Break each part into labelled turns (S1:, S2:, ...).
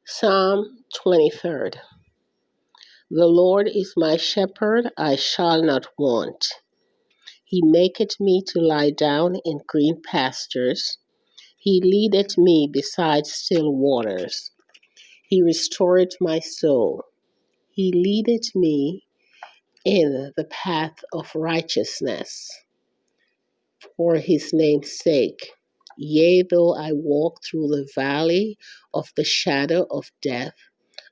S1: Psalm 23. The Lord is my shepherd, I shall not want. He maketh me to lie down in green pastures. He leadeth me beside still waters. He restoreth my soul. He leadeth me in the path of righteousness for his name's sake. Yea, though I walk through the valley of the shadow of death,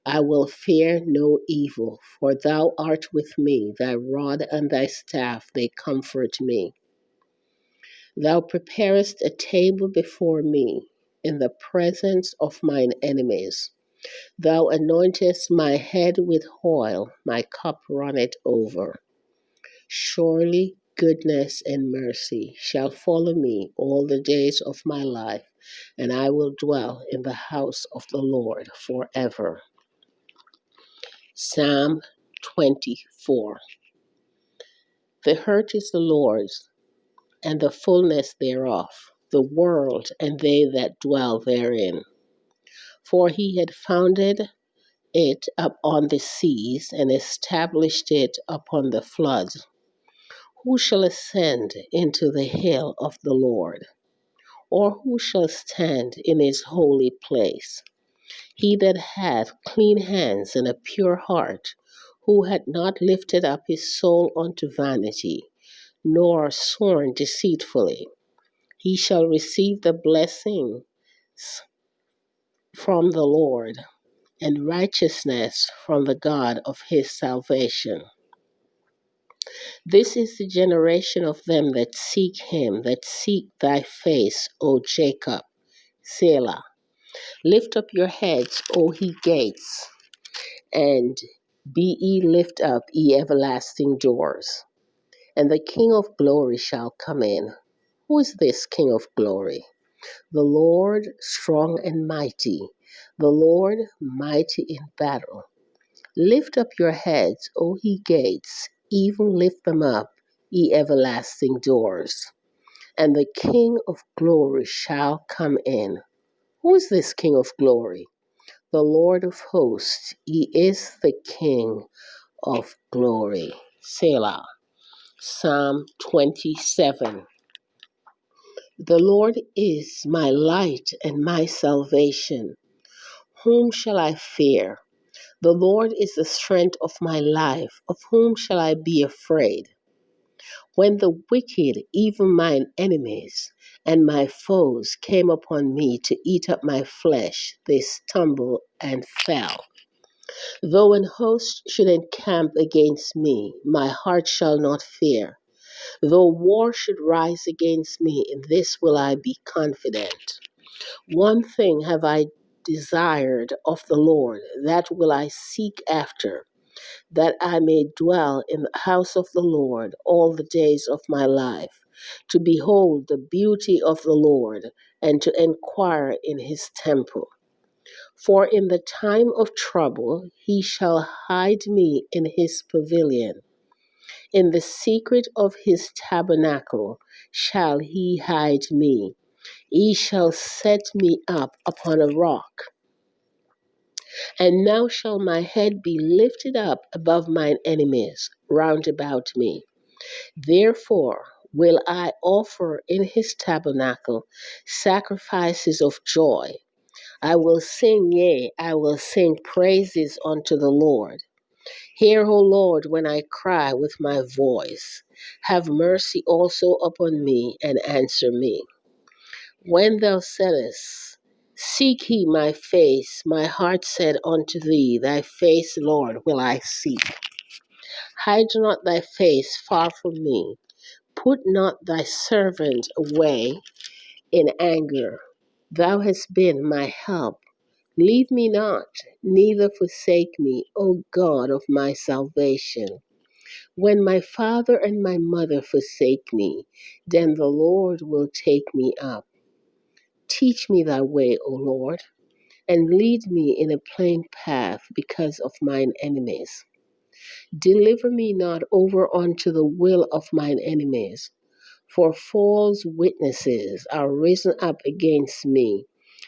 S1: I will fear no evil, for thou art with me, thy rod and thy staff, they comfort me. Thou preparest a table before me in the presence of mine enemies. Thou anointest my head with oil, my cup runneth over. Surely goodness and mercy shall follow me all the days of my life, and I will dwell in the house of the Lord forever. Psalm 24. The earth is the Lord's, and the fullness thereof, the world and they that dwell therein. For he had founded it upon the seas, and established it upon the floods. Who shall ascend into the hill of the Lord? Or who shall stand in his holy place? He that hath clean hands and a pure heart, who hath not lifted up his soul unto vanity, nor sworn deceitfully, he shall receive the blessings from the Lord, and righteousness from the God of his salvation. This is the generation of them that seek him, that seek thy face, O Jacob. Selah. Lift up your heads, O ye gates, and be ye lift up, ye everlasting doors, and the King of glory shall come in. Who is this King of glory? The Lord strong and mighty, the Lord mighty in battle. Lift up your heads, O ye gates, even lift them up, ye everlasting doors, and the King of glory shall come in. Who is this King of glory? The Lord of hosts, he is the King of glory. Selah. Psalm 27. The Lord is my light and my salvation. Whom shall I fear? The Lord is the strength of my life. Of whom shall I be afraid? When the wicked, even mine enemies, and my foes came upon me to eat up my flesh, they stumbled and fell. Though an host should encamp against me, my heart shall not fear. Though war should rise against me, in this will I be confident. One thing have I desired of the Lord, that will I seek after, that I may dwell in the house of the Lord all the days of my life, to behold the beauty of the Lord, and to inquire in his temple. For in the time of trouble he shall hide me in his pavilion. In the secret of his tabernacle shall he hide me. He shall set me up upon a rock. And now shall my head be lifted up above mine enemies round about me. Therefore will I offer in his tabernacle sacrifices of joy. I will sing, yea, I will sing praises unto the Lord. Hear, O Lord, when I cry with my voice. Have mercy also upon me, and answer me. When thou saidst, seek ye my face, my heart said unto thee, thy face, Lord, will I seek. Hide not thy face far from me. Put not thy servant away in anger. Thou hast been my help. Leave me not, neither forsake me, O God of my salvation. When my father and my mother forsake me, then the Lord will take me up. Teach me thy way, O Lord, and lead me in a plain path because of mine enemies. Deliver me not over unto the will of mine enemies, for false witnesses are risen up against me,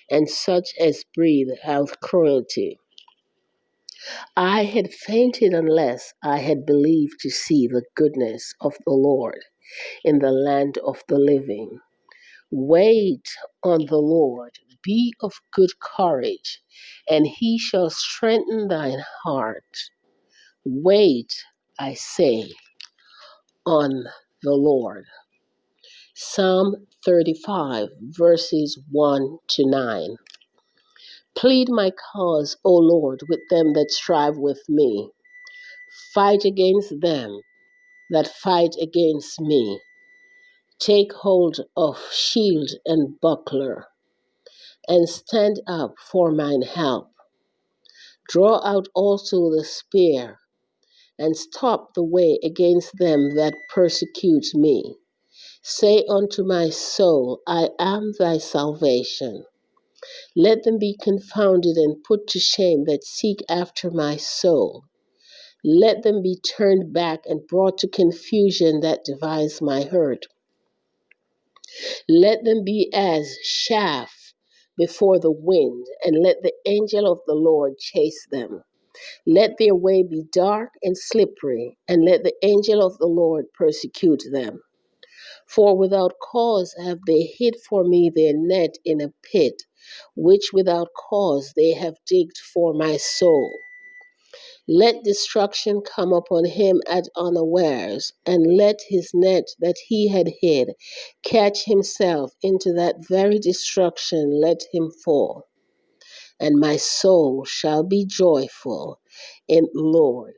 S1: and such as breathe out cruelty. I had fainted unless I had believed to see the goodness of the Lord in the land of the living. Wait on the Lord, be of good courage, and he shall strengthen thine heart. Wait, I say, on the Lord. Psalm 35, verses 1 to 9. Plead my cause, O Lord, with them that strive with me. Fight against them that fight against me. Take hold of shield and buckler, and stand up for mine help. Draw out also the spear, and stop the way against them that persecute me. Say unto my soul, I am thy salvation. Let them be confounded and put to shame that seek after my soul. Let them be turned back and brought to confusion that devise my hurt. Let them be as chaff before the wind, and let the angel of the Lord chase them. Let their way be dark and slippery, and let the angel of the Lord persecute them. For without cause have they hid for me their net in a pit, which without cause they have digged for my soul. Let destruction come upon him at unawares, and let his net that he had hid catch himself into that very destruction, let him fall. And my soul shall be joyful in the Lord.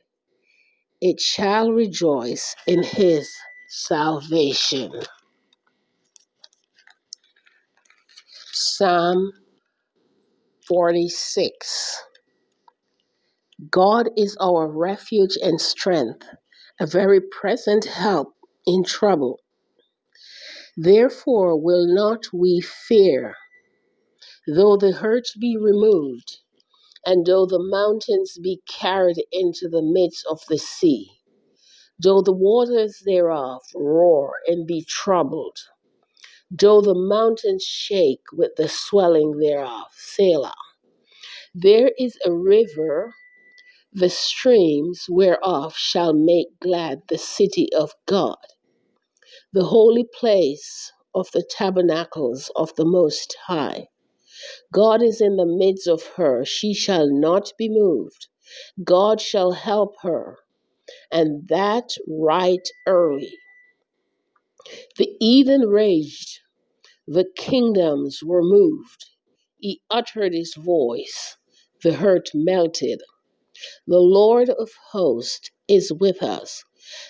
S1: It shall rejoice in his salvation. Psalm 46. God is our refuge and strength, a very present help in trouble. Therefore will not we fear, though the earth be removed, and though the mountains be carried into the midst of the sea, though the waters thereof roar and be troubled, though the mountains shake with the swelling thereof. Selah. There is a river, the streams whereof shall make glad the city of God, the holy place of the tabernacles of the Most High. God is in the midst of her, she shall not be moved. God shall help her, and that right early. The heathen raged, the kingdoms were moved. He uttered his voice, the earth melted. The Lord of hosts is with us.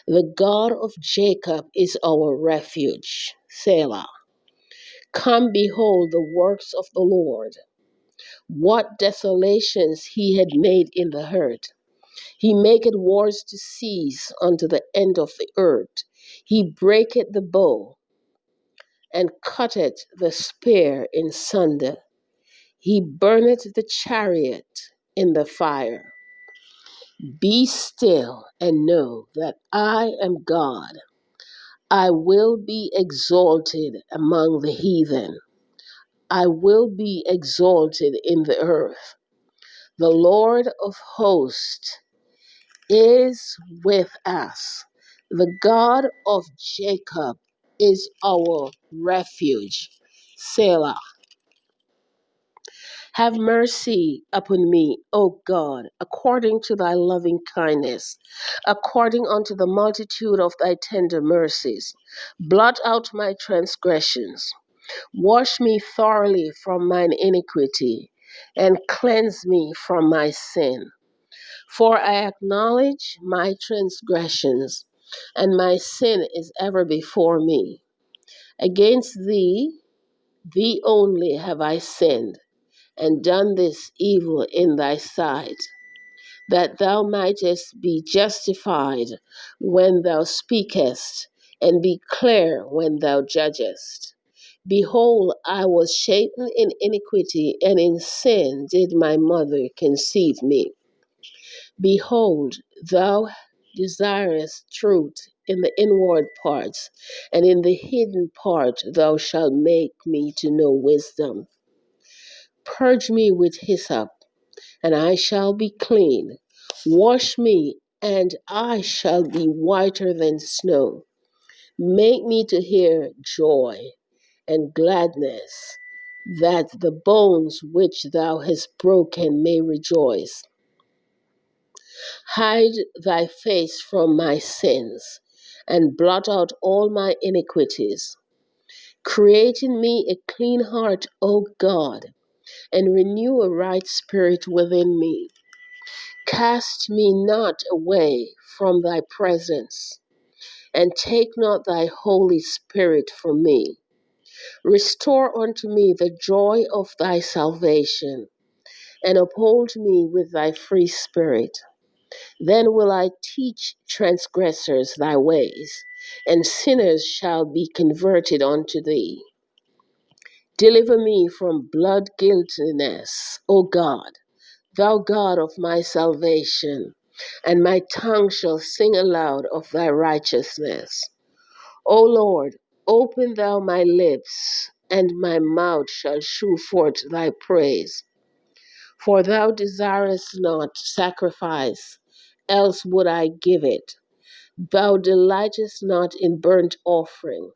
S1: The God of Jacob is our refuge. Selah. Come behold the works of the Lord. What desolations he had made in the earth. He maketh wars to cease unto the end of the earth. He breaketh the bow, and cutteth the spear in sunder. He burneth the chariot in the fire. Be still and know that I am God. I will be exalted among the heathen. I will be exalted in the earth. The Lord of hosts is with us. The God of Jacob is our refuge. Selah. Have mercy upon me, O God, according to thy loving kindness, according unto the multitude of thy tender mercies. Blot out my transgressions. Wash me thoroughly from mine iniquity, and cleanse me from my sin. For I acknowledge my transgressions, and my sin is ever before me. Against thee only have I sinned, and done this evil in thy sight, that thou mightest be justified when thou speakest, and be clear when thou judgest. Behold, I was shapen in iniquity, and in sin did my mother conceive me. Behold, thou desirest truth in the inward parts, and in the hidden part thou shalt make me to know wisdom. Purge me with hyssop, and I shall be clean. Wash me, and I shall be whiter than snow. Make me to hear joy and gladness, that the bones which thou hast broken may rejoice. Hide thy face from my sins, and blot out all my iniquities. Create in me a clean heart, O God, and renew a right spirit within me. Cast me not away from thy presence, and take not thy Holy Spirit from me. Restore unto me the joy of thy salvation, and uphold me with thy free spirit. Then will I teach transgressors thy ways, and sinners shall be converted unto thee. Deliver me from blood guiltiness, O God, thou God of my salvation, and my tongue shall sing aloud of thy righteousness. O Lord, open thou my lips, and my mouth shall shew forth thy praise. For thou desirest not sacrifice, else would I give it. Thou delightest not in burnt offering.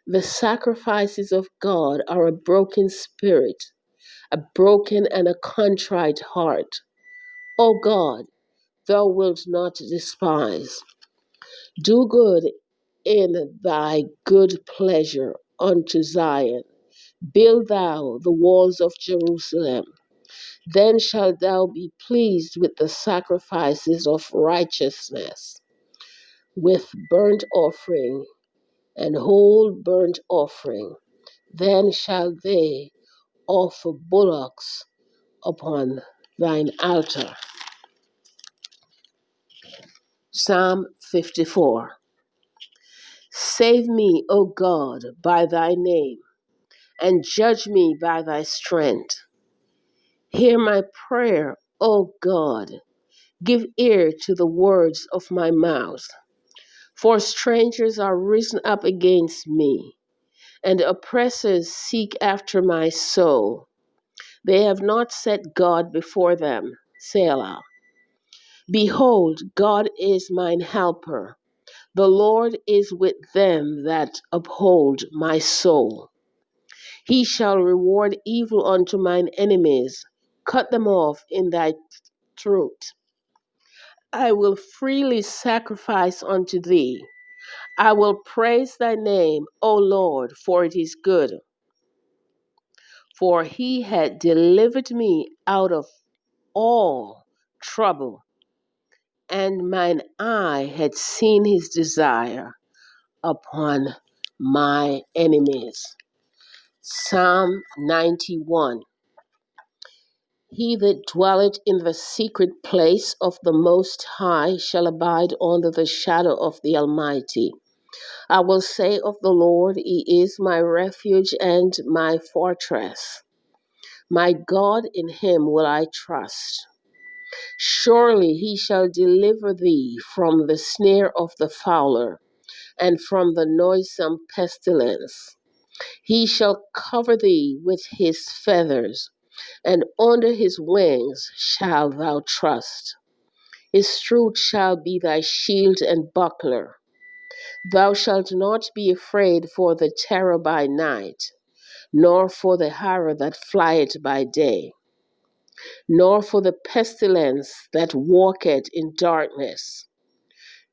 S1: The sacrifices of God are a broken spirit, a broken and a contrite heart. O God, thou wilt not despise. Do good in thy good pleasure unto Zion. Build thou the walls of Jerusalem. Then shalt thou be pleased with the sacrifices of righteousness, with burnt offering and whole burnt offering. Then shall they offer bullocks upon thine altar. Psalm 54. Save me, O God, by thy name, and judge me by thy strength. Hear my prayer, O God. Give ear to the words of my mouth. For strangers are risen up against me, and oppressors seek after my soul. They have not set God before them. Selah. Behold, God is mine helper. The Lord is with them that uphold my soul. He shall reward evil unto mine enemies. Cut them off in thy truth. I will freely sacrifice unto thee. I will praise thy name, O Lord, for it is good. For he had delivered me out of all trouble, and mine eye had seen his desire upon my enemies. Psalm 91. He that dwelleth in the secret place of the Most High shall abide under the shadow of the Almighty. I will say of the Lord, He is my refuge and my fortress. My God, in Him will I trust. Surely He shall deliver thee from the snare of the fowler and from the noisome pestilence. He shall cover thee with His feathers, and under His wings shalt thou trust. His truth shall be thy shield and buckler. Thou shalt not be afraid for the terror by night, nor for the horror that flieth by day, nor for the pestilence that walketh in darkness,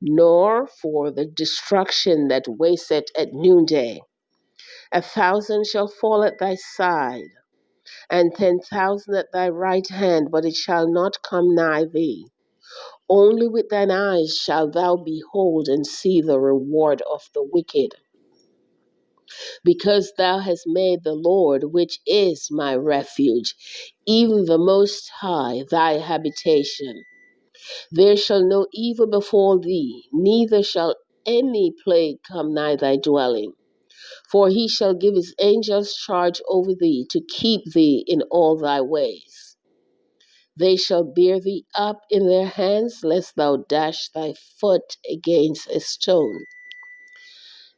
S1: nor for the destruction that wasteth at noonday. 1,000 shall fall at thy side, and 10,000 at thy right hand, but it shall not come nigh thee. Only with thine eyes shalt thou behold and see the reward of the wicked. Because thou hast made the Lord, which is my refuge, even the Most High, thy habitation. There shall no evil befall thee, neither shall any plague come nigh thy dwelling. For he shall give his angels charge over thee, to keep thee in all thy ways. They shall bear thee up in their hands, lest thou dash thy foot against a stone.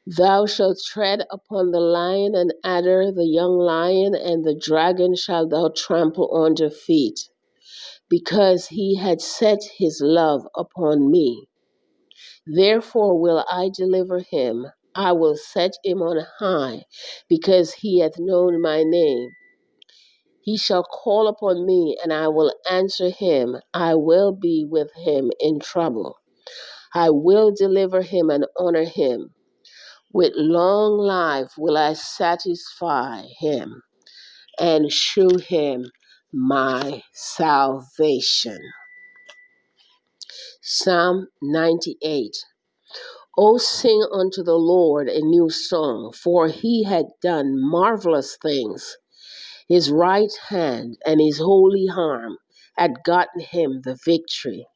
S1: Thou shalt tread upon the lion and adder, the young lion, and the dragon shalt thou trample under feet, because he had set his love upon me. Therefore will I deliver him. I will set him on high, because he hath known my name. He shall call upon me, and I will answer him. I will be with him in trouble. I will deliver him and honor him. With long life will I satisfy him and shew him my salvation. Psalm 98. O sing unto the Lord a new song, for he had done marvelous things. His right hand and his holy arm had gotten him the victory.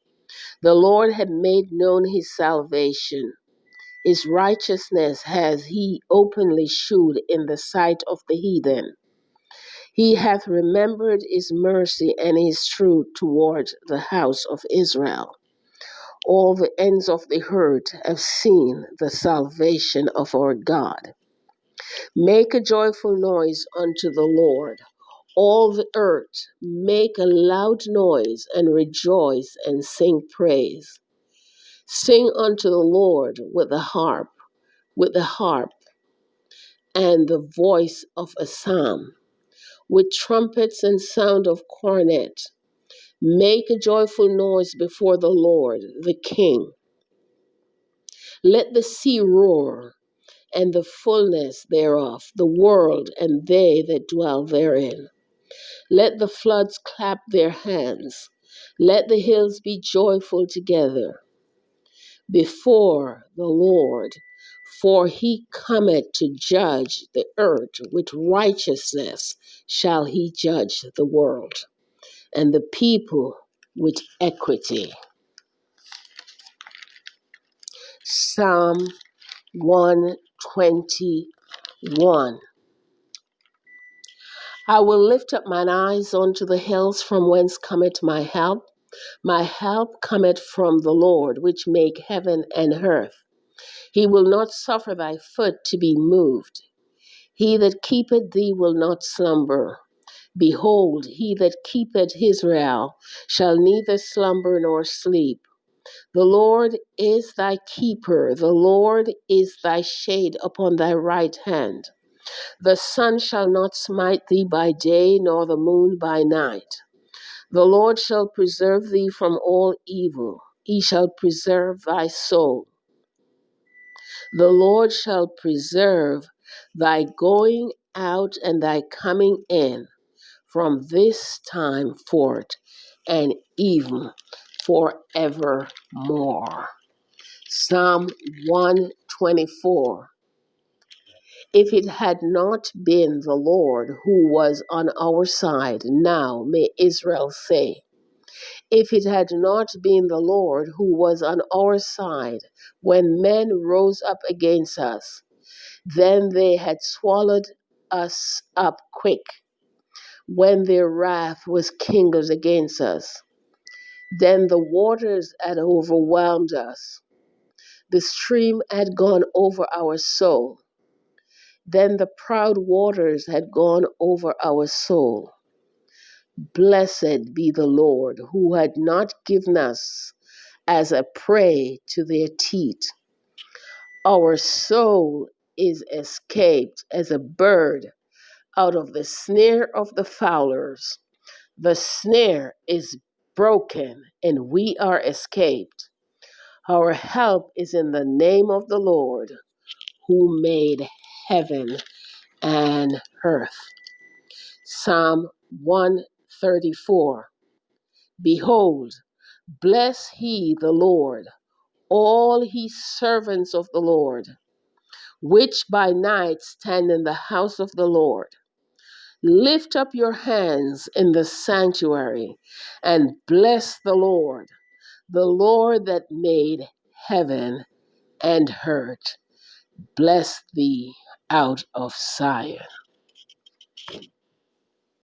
S1: The Lord had made known his salvation. His righteousness has he openly shewed in the sight of the heathen. He hath remembered his mercy and his truth toward the house of Israel. All the ends of the earth have seen the salvation of our God. Make a joyful noise unto the Lord. All the earth, make a loud noise and rejoice and sing praise. Sing unto the Lord with the harp and the voice of a psalm, with trumpets and sound of cornet. Make a joyful noise before the Lord, the King. Let the sea roar, and the fullness thereof, the world and they that dwell therein. Let the floods clap their hands. Let the hills be joyful together before the Lord, for he cometh to judge the earth. With righteousness shall he judge the world, and the people with equity. Psalm 121. I will lift up mine eyes unto the hills, from whence cometh my help. My help cometh from the Lord, which made heaven and earth. He will not suffer thy foot to be moved. He that keepeth thee will not slumber. Behold, he that keepeth Israel shall neither slumber nor sleep. The Lord is thy keeper. The Lord is thy shade upon thy right hand. The sun shall not smite thee by day, nor the moon by night. The Lord shall preserve thee from all evil. He shall preserve thy soul. The Lord shall preserve thy going out and thy coming in from this time forth and even forevermore. Psalm 124. If it had not been the Lord who was on our side, now may Israel say, if it had not been the Lord who was on our side when men rose up against us, then they had swallowed us up quick when their wrath was kindled against us. Then the waters had overwhelmed us. The stream had gone over our soul. Then the proud waters had gone over our soul. Blessed be the Lord, who had not given us as a prey to their teeth. Our soul is escaped as a bird out of the snare of the fowlers. The snare is broken, and we are escaped. Our help is in the name of the Lord, who made heaven and earth. Psalm 134. Behold, bless he the Lord, all ye servants of the Lord, which by night stand in the house of the Lord. Lift up your hands in the sanctuary and bless the Lord that made heaven and earth. Bless thee out of Zion.